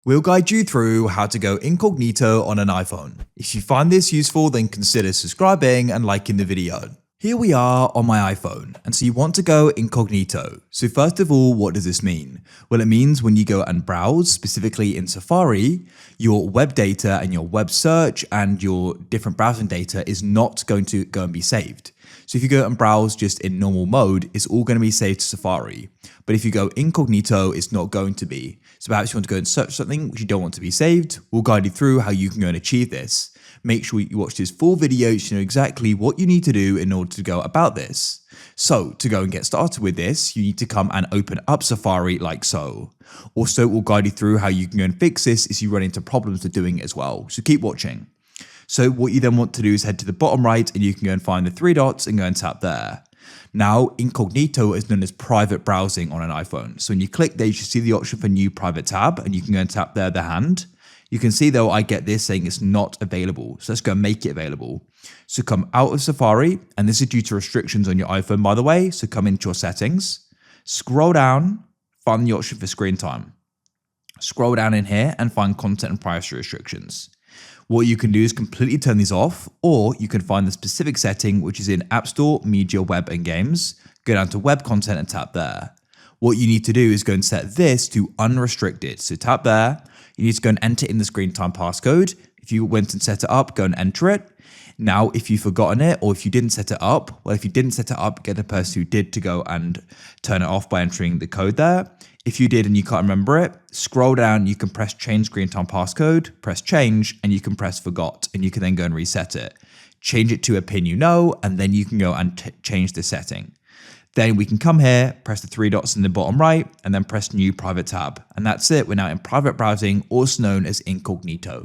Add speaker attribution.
Speaker 1: We'll guide you through how to go incognito on an iPhone. If you find this useful, then consider subscribing and liking the video. Here we are on my iPhone, and so you want to go incognito. So first of all, what does this mean? Well, it means when you go and browse, specifically in Safari, your web data and your web search and your different browsing data is not going to go and be saved. So if you go and browse just in normal mode, it's all going to be saved to Safari. But if you go incognito, it's not going to be. So perhaps you want to go and search something which you don't want to be saved. We'll guide you through how you can go and achieve this. Make sure you watch this full video so you know exactly what you need to do in order to go about this. So to go and get started with this, you need to come and open up Safari like so. Also, we'll guide you through how you can go and fix this if you run into problems with doing it as well. So keep watching. So what you then want to do is head to the bottom right and you can go and find the three dots and go and tap there. Now, incognito is known as private browsing on an iPhone. So when you click there, you should see the option for new private tab and you can go and tap there the hand. You can see though, I get this saying it's not available. So let's go and make it available. So come out of Safari, and this is due to restrictions on your iPhone, by the way. So come into your settings, scroll down, find the option for screen time. Scroll down in here and find content and privacy restrictions. What you can do is completely turn these off, or you can find the specific setting, which is in App Store, Media, Web, and Games. Go down to Web Content and tap there. What you need to do is go and set this to unrestricted. So tap there. You need to go and enter in the screen time passcode. If you went and set it up, go and enter it. Now, if you've forgotten it or if you didn't set it up, well, if you didn't set it up, get the person who did to go and turn it off by entering the code there. If you did and you can't remember it, scroll down, you can press change screen time passcode, press change, and you can press forgot, and you can then go and reset it. Change it to a pin you know, and then you can go and change the setting. Then we can come here, press the three dots in the bottom right, and then press new private tab. And that's it, we're now in private browsing, also known as incognito.